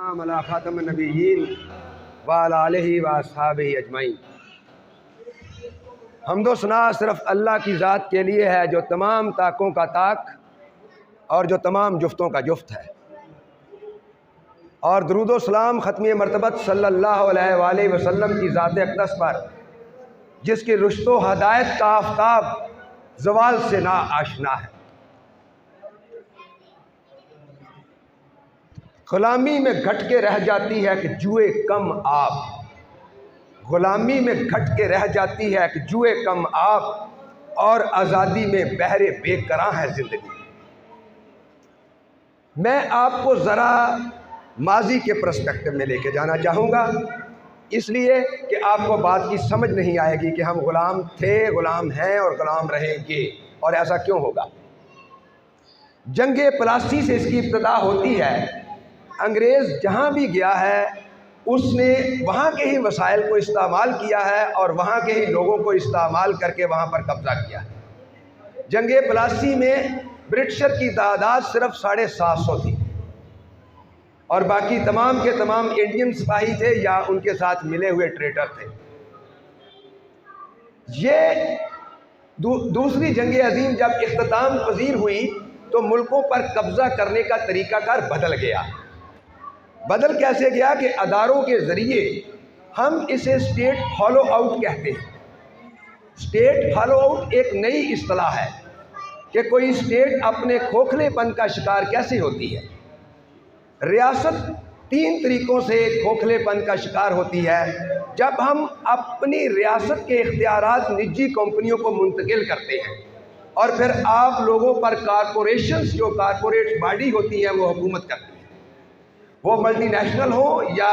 والسلام علی خاتم النبیین وعلی آلہ واصحابہ اجمعین۔ حمد و ثنا صرف اللہ کی ذات کے لیے ہے جو تمام طاقوں کا طاق اور جو تمام جفتوں کا جفت ہے، اور درود و سلام ختمی مرتبت صلی اللہ علیہ وآلہ وسلم کی ذات اقدس پر جس کی رشد و ہدایت کا آفتاب زوال سے نا آشنا ہے۔ غلامی میں گھٹ کے رہ جاتی ہے کہ جوئے کم آب، غلامی میں گھٹ کے رہ جاتی ہے کہ جوئے کم آب، اور آزادی میں بحر بے کراں ہے زندگی۔ میں آپ کو ذرا ماضی کے پرسپیکٹو میں لے کے جانا چاہوں گا، اس لیے کہ آپ کو بات کی سمجھ نہیں آئے گی کہ ہم غلام تھے، غلام ہیں اور غلام رہیں گے، اور ایسا کیوں ہوگا۔ جنگ پلاسی سے اس کی ابتدا ہوتی ہے۔ انگریز جہاں بھی گیا ہے اس نے وہاں کے ہی وسائل کو استعمال کیا ہے اور وہاں کے ہی لوگوں کو استعمال کر کے وہاں پر قبضہ کیا ہے۔ جنگ پلاسی میں برٹشر کی تعداد صرف 750 تھی، اور باقی تمام کے تمام انڈین سپاہی تھے یا ان کے ساتھ ملے ہوئے ٹریڈر تھے۔ یہ دوسری جنگ عظیم جب اختتام پذیر ہوئی تو ملکوں پر قبضہ کرنے کا طریقہ کار بدل گیا۔ بدل کیسے گیا کہ اداروں کے ذریعے، ہم اسے اسٹیٹ ہالو آؤٹ کہتے ہیں۔ اسٹیٹ ہالو آؤٹ ایک نئی اصطلاح ہے کہ کوئی اسٹیٹ اپنے کھوکھلے پن کا شکار کیسے ہوتی ہے۔ ریاست 3 طریقوں سے کھوکھلے پن کا شکار ہوتی ہے۔ جب ہم اپنی ریاست کے اختیارات نجی کمپنیوں کو منتقل کرتے ہیں، اور پھر آپ لوگوں پر کارپوریشنز جو کارپوریٹ باڈی ہوتی ہیں وہ حکومت کرتی ہیں، وہ ملٹی نیشنل ہو یا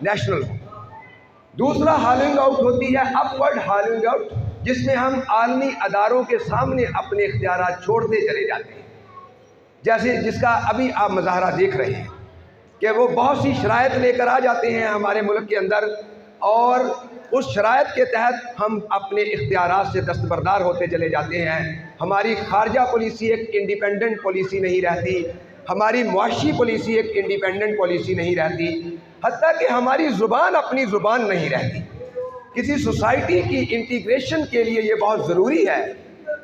نیشنل ہو۔ دوسرا ہالنگ آؤٹ ہوتی ہے اپورڈ ہالنگ آؤٹ، جس میں ہم عالمی اداروں کے سامنے اپنے اختیارات چھوڑتے چلے جاتے ہیں، جیسے جس کا ابھی آپ مظاہرہ دیکھ رہے ہیں کہ وہ بہت سی شرائط لے کر آ جاتے ہیں ہمارے ملک کے اندر، اور اس شرائط کے تحت ہم اپنے اختیارات سے دستبردار ہوتے چلے جاتے ہیں۔ ہماری خارجہ پالیسی ایک انڈیپینڈنٹ پالیسی نہیں رہتی، ہماری معاشی پالیسی ایک انڈیپینڈنٹ پالیسی نہیں رہتی، حتیٰ کہ ہماری زبان اپنی زبان نہیں رہتی۔ کسی سوسائٹی کی انٹیگریشن کے لیے یہ بہت ضروری ہے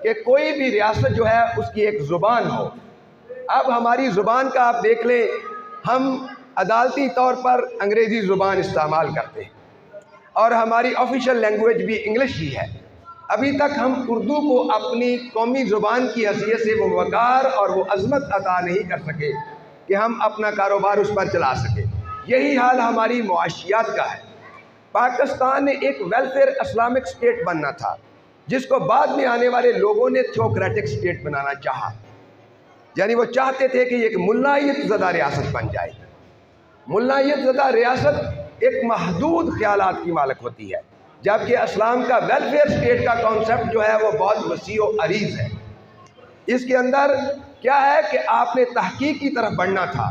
کہ کوئی بھی ریاست جو ہے اس کی ایک زبان ہو۔ اب ہماری زبان کا آپ دیکھ لیں، ہم عدالتی طور پر انگریزی زبان استعمال کرتے ہیں، اور ہماری آفیشیل لینگویج بھی انگلش ہی ہے۔ ابھی تک ہم اردو کو اپنی قومی زبان کی حیثیت سے وہ وقار اور وہ عظمت عطا نہیں کر سکے کہ ہم اپنا کاروبار اس پر چلا سکیں۔ یہی حال ہماری معاشیات کا ہے۔ پاکستان نے ایک ویلفیئر اسلامک اسٹیٹ بننا تھا، جس کو بعد میں آنے والے لوگوں نے تھیوکریٹک اسٹیٹ بنانا چاہا، یعنی وہ چاہتے تھے کہ یہ ایک ملائیت زدہ ریاست بن جائے۔ ملائیت زدہ ریاست ایک محدود خیالات کی مالک ہوتی ہے، جبکہ اسلام کا ویلفیئر اسٹیٹ کا کانسیپٹ جو ہے وہ بہت وسیع و عریض ہے۔ اس کے اندر کیا ہے کہ آپ نے تحقیق کی طرف بڑھنا تھا،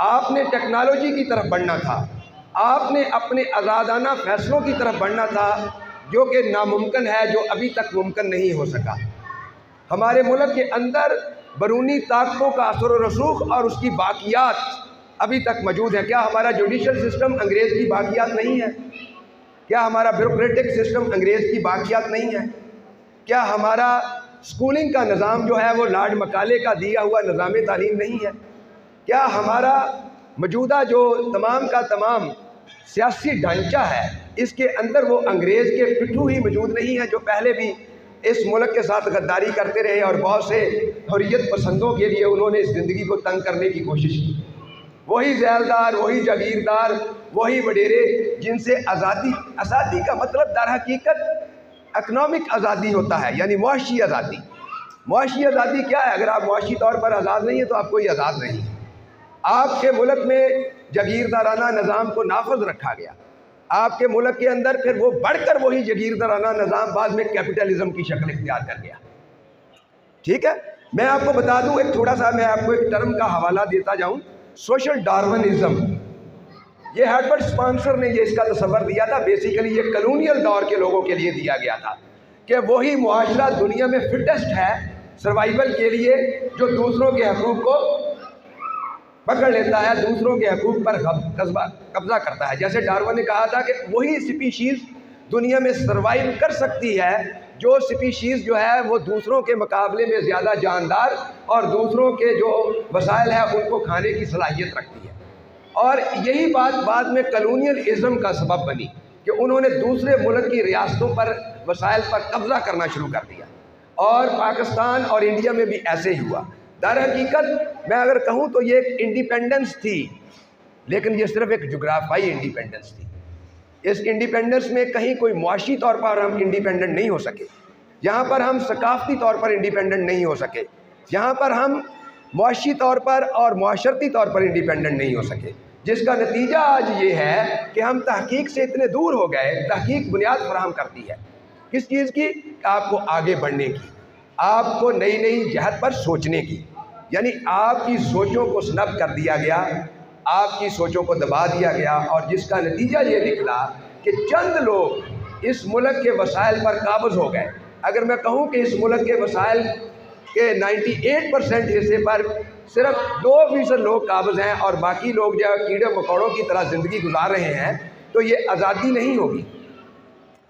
آپ نے ٹیکنالوجی کی طرف بڑھنا تھا، آپ نے اپنے آزادانہ فیصلوں کی طرف بڑھنا تھا، جو کہ ناممکن ہے، جو ابھی تک ممکن نہیں ہو سکا۔ ہمارے ملک کے اندر بیرونی طاقتوں کا اثر و رسوخ اور اس کی باقیات ابھی تک موجود ہے۔ کیا ہمارا جوڈیشل سسٹم انگریز کی باقیات نہیں ہے؟ کیا ہمارا بیوروکریٹک سسٹم انگریز کی باقیات نہیں ہے؟ کیا ہمارا اسکولنگ کا نظام جو ہے وہ لارڈ مکالے کا دیا ہوا نظام تعلیم نہیں ہے؟ کیا ہمارا موجودہ جو تمام کا تمام سیاسی ڈھانچہ ہے اس کے اندر وہ انگریز کے پٹھو ہی موجود نہیں ہے، جو پہلے بھی اس ملک کے ساتھ غداری کرتے رہے اور بہت سے حریت پسندوں کے لیے انہوں نے اس زندگی کو تنگ کرنے کی کوشش کی؟ وہی ذیلدار، وہی جاگیردار، وہی وڈیرے جن سے آزادی کا مطلب در حقیقت اکنامک آزادی ہوتا ہے، یعنی معاشی آزادی۔ معاشی آزادی کیا ہے؟ اگر آپ معاشی طور پر آزاد نہیں ہیں تو آپ کوئی آزاد نہیں ہیں۔ آپ کے ملک میں جاگیردارانہ نظام کو نافذ رکھا گیا، آپ کے ملک کے اندر پھر وہ بڑھ کر وہی جاگیردارانہ نظام بعد میں کیپٹلزم کی شکل اختیار کر گیا۔ ٹھیک ہے، میں آپ کو بتا دوں ایک تھوڑا سا، میں آپ کو ایک ٹرم کا حوالہ دیتا جاؤں، سوشل ڈارونزم۔ یہ ہربرٹ اسپانسر نے اس کا تصور دیا تھا، بیسیکلی یہ کلونیل دور کے لوگوں کے لیے دیا گیا تھا کہ وہی معاشرہ دنیا میں فٹسٹ ہے سروائیول کے لیے جو دوسروں کے حقوق کو پکڑ لیتا ہے، دوسروں کے حقوق پر قبضہ کرتا ہے. جیسے ڈارون نے کہا تھا کہ وہی سپیشیز دنیا میں سروائیو کر سکتی ہے جو سپیشیز جو ہے وہ دوسروں کے مقابلے میں زیادہ جاندار اور دوسروں کے جو وسائل ہیں ان کو کھانے کی صلاحیت رکھتی ہے. اور یہی بات بعد میں کلونیلزم کا سبب بنی کہ انہوں نے دوسرے ملک کی ریاستوں پر وسائل پر قبضہ کرنا شروع کر دیا، اور پاکستان اور انڈیا میں بھی ایسے ہی ہوا. در حقیقت میں اگر کہوں تو یہ ایک انڈیپینڈنس تھی، لیکن یہ صرف ایک جغرافیائی انڈیپینڈنس تھی. اس انڈیپینڈنس میں کہیں کوئی معاشی طور پر ہم انڈیپینڈنٹ نہیں ہو سکے، یہاں پر ہم ثقافتی طور پر انڈیپینڈنٹ نہیں ہو سکے، یہاں پر ہم معاشی طور پر اور معاشرتی طور پر انڈیپینڈنٹ نہیں ہو سکے، جس کا نتیجہ آج یہ ہے کہ ہم تحقیق سے اتنے دور ہو گئے. تحقیق بنیاد فراہم کرتی ہے کس چیز کی؟ آپ کو آگے بڑھنے کی، آپ کو نئی نئی جہت پر سوچنے کی. یعنی آپ کی سوچوں کو سنب کر دیا گیا، آپ کی سوچوں کو دبا دیا گیا، اور جس کا نتیجہ یہ نکلا کہ چند لوگ اس ملک کے وسائل پر قابض ہو گئے. اگر میں کہوں کہ اس ملک کے وسائل کے 98% حصے پر صرف 2% لوگ قابض ہیں اور باقی لوگ جو کیڑے مکوڑوں کی طرح زندگی گزار رہے ہیں، تو یہ آزادی نہیں ہوگی،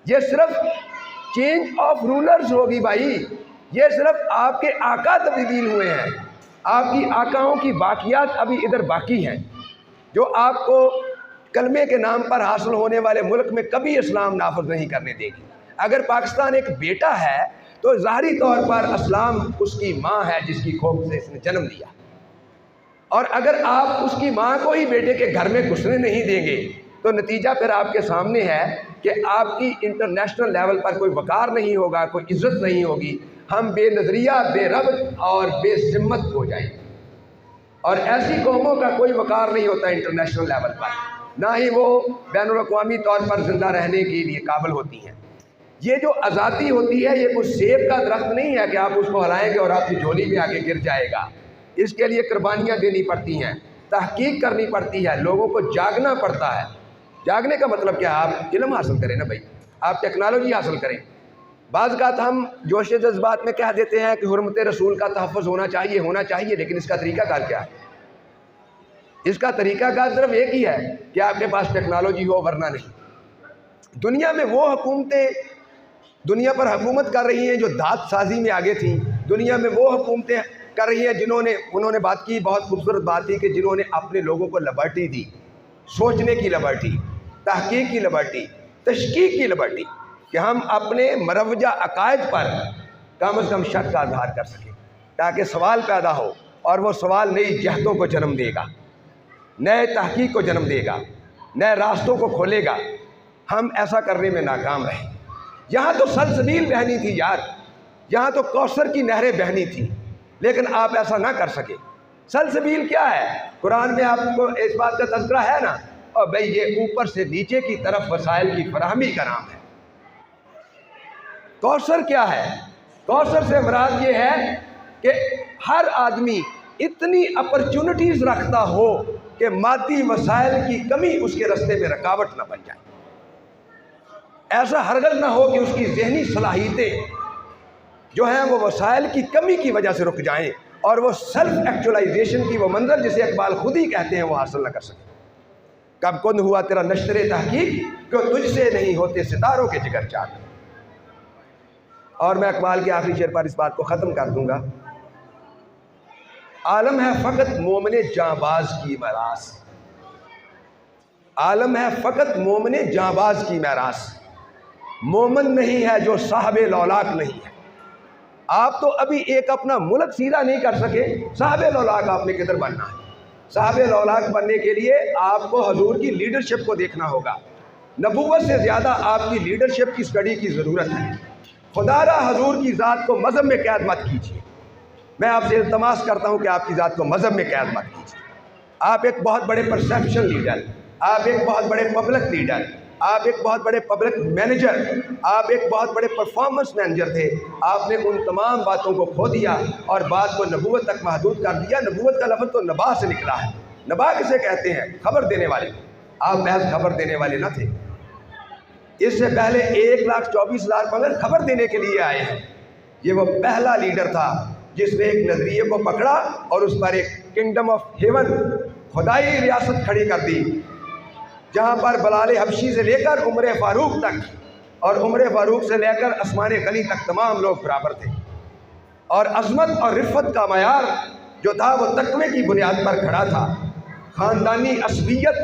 یہ صرف چینج آف رولرز ہوگی. بھائی یہ صرف آپ کے آقا تبدیل ہوئے ہیں، آپ کی آقاؤں کی باقیات ابھی ادھر باقی ہیں، جو آپ کو کلمے کے نام پر حاصل ہونے والے ملک میں کبھی اسلام نافذ نہیں کرنے دے گی. اگر پاکستان ایک بیٹا ہے تو ظاہری طور پر اسلام اس کی ماں ہے جس کی کوکھ سے اس نے جنم لیا، اور اگر آپ اس کی ماں کو ہی بیٹے کے گھر میں گھسنے نہیں دیں گے تو نتیجہ پھر آپ کے سامنے ہے کہ آپ کی انٹرنیشنل لیول پر کوئی وقار نہیں ہوگا، کوئی عزت نہیں ہوگی. ہم بے نظریہ، بے ربط اور بے ذمت ہو جائیں گے، اور ایسی قوموں کا کوئی وقار نہیں ہوتا انٹرنیشنل لیول پر، نہ ہی وہ بین الاقوامی طور پر زندہ رہنے کے لیے قابل ہوتی ہیں. یہ جو آزادی ہوتی ہے یہ کوئی سیب کا درخت نہیں ہے کہ آپ اس کو ہلائیں گے اور آپ کی جھولی میں آگے گر جائے گا. اس کے لیے قربانیاں دینی پڑتی ہیں، تحقیق کرنی پڑتی ہے، لوگوں کو جاگنا پڑتا ہے. جاگنے کا مطلب کیا؟ آپ علم حاصل کریں نا بھائی، آپ ٹیکنالوجی حاصل کریں. بعض اوقات ہم جوش جذبات میں کہہ دیتے ہیں کہ حرمت رسول کا تحفظ ہونا چاہیے، لیکن اس کا طریقہ کار کیا ہے؟ اس کا طریقہ کار صرف ایک ہی ہے کہ آپ کے پاس ٹیکنالوجی ہو، ورنہ نہیں. دنیا میں وہ حکومتیں دنیا پر حکومت کر رہی ہیں جو دھات سازی میں آگے تھیں، دنیا میں وہ حکومتیں کر رہی ہیں انہوں نے بات کی، بہت خوبصورت بات تھی کہ جنہوں نے اپنے لوگوں کو لبرٹی دی، سوچنے کی لبرٹی، تحقیق کی لبرٹی، تشکیق کی لبرٹی، کہ ہم اپنے مروجہ عقائد پر کم از کم شک کا اظہار کر سکیں تاکہ سوال پیدا ہو، اور وہ سوال نئی جہتوں کو جنم دے گا، نئے تحقیق کو جنم دے گا، نئے راستوں کو کھولے گا. ہم ایسا کرنے میں ناکام رہے. یہاں تو سلسبیل بہنی تھی یار، یہاں تو کوثر کی نہریں بہنی تھی، لیکن آپ ایسا نہ کر سکے. سلسبیل کیا ہے؟ قرآن میں آپ کو اس بات کا تذکرہ ہے نا، اور بھئی یہ اوپر سے نیچے کی طرف وسائل کی فراہمی کا نام ہے. کوثر کیا ہے؟ کوثر سے مراد یہ ہے کہ ہر آدمی اتنی اپرچونٹیز رکھتا ہو کہ مادی وسائل کی کمی اس کے راستے میں رکاوٹ نہ بن جائے. ایسا ہرگز نہ ہو کہ اس کی ذہنی صلاحیتیں جو ہیں وہ وسائل کی کمی کی وجہ سے رک جائیں، اور وہ سیلف ایکچولائزیشن کی وہ منزل جسے اقبال خود ہی کہتے ہیں وہ حاصل نہ کر سکے. کب کن ہوا تیرا نشر تحقیق کہ تجھ سے نہیں ہوتے ستاروں کے جگر چاک. اور میں اقبال کے آخری شعر پر اس بات کو ختم کر دوں گا. عالم ہے فقط مومن جانباز کی میراث، عالم ہے فقط مومن جانباز کی میراث، مومن نہیں ہے جو صاحب لولاک نہیں ہے. آپ تو ابھی ایک اپنا ملک سیدھا نہیں کر سکے، صاحب لولاک آپ نے کدھر بننا ہے؟ صاحب لولاک بننے کے لیے آپ کو حضور کی لیڈرشپ کو دیکھنا ہوگا. نبوت سے زیادہ آپ کی لیڈرشپ کی سٹڈی کی ضرورت ہے. خدا را حضور کی ذات کو مذہب میں قید مت کیجیے. میں آپ سے التماس کرتا ہوں کہ آپ کی ذات کو مذہب میں قید مت کیجیے. آپ ایک بہت بڑے پرسیپشن لیڈر، آپ ایک بہت بڑے پبلک لیڈر، آپ ایک بہت بڑے پبلک مینیجر، آپ ایک بہت بڑے پرفارمنس مینیجر تھے. آپ نے ان تمام باتوں کو کھو دیا اور بات کو نبوت تک محدود کر دیا. نبوت کا لفظ تو نبا سے نکلا ہے. نبا کسے کہتے ہیں؟ خبر دینے والے. آپ محض خبر دینے والے نہ تھے. اس سے پہلے 1,24,000 مگر خبر دینے کے لیے آئے ہیں. یہ وہ پہلا لیڈر تھا جس نے ایک نظریے کو پکڑا اور اس پر ایک کنگڈم آف ہیون، خدائی ریاست کھڑی کر دی، جہاں پر بلال حبشی سے لے کر عمر فاروق تک اور عمر فاروق سے لے کر عثمان غنی تک تمام لوگ برابر تھے، اور عظمت اور رفت کا معیار جو تھا وہ تقوی کی بنیاد پر کھڑا تھا، خاندانی عصبیت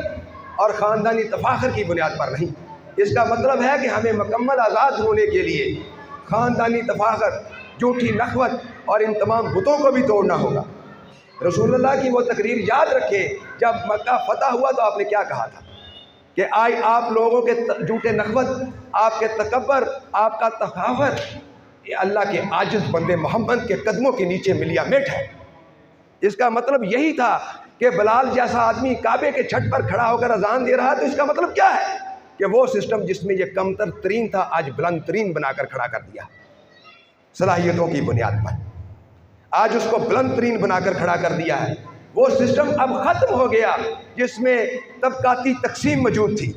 اور خاندانی تفاخر کی بنیاد پر نہیں۔ اس کا مطلب ہے کہ ہمیں مکمل آزاد ہونے کے لیے خاندانی تفاخر، جھوٹی نخوت اور ان تمام بتوں کو بھی توڑنا ہوگا۔ رسول اللہ کی وہ تقریر یاد رکھیں، جب مکہ فتح ہوا تو آپ نے کیا کہا تھا کہ آج آپ لوگوں کے جھوٹے نخوت، آپ کے تکبر، آپ کا تفاخر، یہ اللہ کے عاجز بندے محمد کے قدموں کے نیچے ملیا میٹ ہے۔ اس کا مطلب یہی تھا کہ بلال جیسا آدمی کعبے کے چھت پر کھڑا ہو کر اذان دے رہا، تو اس کا مطلب کیا ہے کہ وہ سسٹم جس میں یہ کمتر ترین تھا آج بلند ترین بنا کر کھڑا کر دیا، صلاحیتوں کی بنیاد پر آج اس کو بلند ترین بنا کر کھڑا کر دیا ہے۔ وہ سسٹم اب ختم ہو گیا جس میں طبقاتی تقسیم موجود تھی۔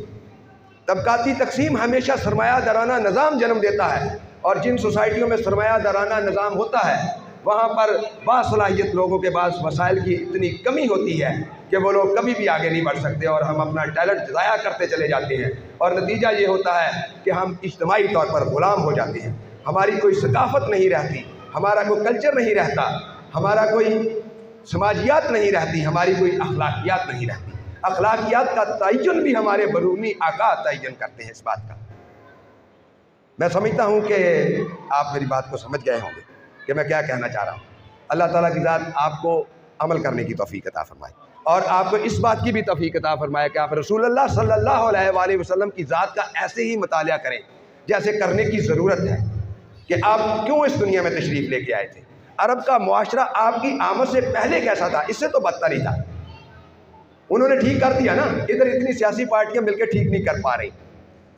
طبقاتی تقسیم ہمیشہ سرمایہ دارانہ نظام جنم دیتا ہے، اور جن سوسائٹیوں میں سرمایہ دارانہ نظام ہوتا ہے وہاں پر باصلاحیت لوگوں کے پاس وسائل کی اتنی کمی ہوتی ہے کہ وہ لوگ کبھی بھی آگے نہیں بڑھ سکتے، اور ہم اپنا ٹیلنٹ ضائع کرتے چلے جاتے ہیں، اور نتیجہ یہ ہوتا ہے کہ ہم اجتماعی طور پر غلام ہو جاتے ہیں۔ ہماری کوئی ثقافت نہیں رہتی، ہمارا کوئی کلچر نہیں رہتا، ہمارا کوئی سماجیات نہیں رہتی، ہماری کوئی اخلاقیات نہیں رہتی۔ اخلاقیات کا تعین بھی ہمارے بیرونی آقا تعین کرتے ہیں اس بات کا۔ میں سمجھتا ہوں کہ آپ میری بات کو سمجھ گئے ہوں گے کہ میں کیا کہنا چاہ رہا ہوں۔ اللہ تعالیٰ کی ذات آپ کو عمل کرنے کی توفیق عطا فرمائے، اور آپ کو اس بات کی بھی توفیق عطا فرمائے کہ آپ رسول اللہ صلی اللہ علیہ وآلہ وسلم کی ذات کا ایسے ہی مطالعہ کریں جیسے کرنے کی ضرورت ہے کہ آپ کیوں اس دنیا میں تشریف لے کے آئے تھے۔ عرب کا معاشرہ آپ کی آمد سے پہلے کیسا تھا؟ اس سے تو بدتر ہی تھا۔ انہوں نے ٹھیک کر دیا نا، ادھر اتنی سیاسی پارٹیاں مل کے ٹھیک نہیں کر پا رہی۔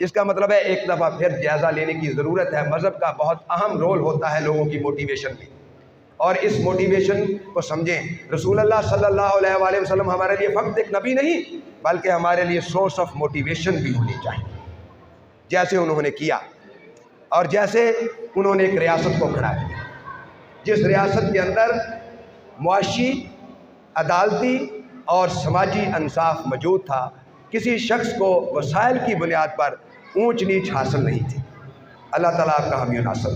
اس کا مطلب ہے ایک دفعہ پھر جائزہ لینے کی ضرورت ہے۔ مذہب کا بہت اہم رول ہوتا ہے لوگوں کی موٹیویشن میں، اور اس موٹیویشن کو سمجھیں۔ رسول اللہ صلی اللہ علیہ وآلہ وسلم ہمارے لیے فقط ایک نبی نہیں بلکہ ہمارے لیے سورس آف موٹیویشن بھی ہونی چاہیے، جیسے انہوں نے کیا، اور جیسے انہوں نے ایک ریاست کو کھڑا کیا جس ریاست کے اندر معاشی، عدالتی اور سماجی انصاف موجود تھا۔ کسی شخص کو وسائل کی بنیاد پر اونچ نیچ حاصل نہیں تھی۔ اللہ تعالیٰ آپ کا حامی و ناصر۔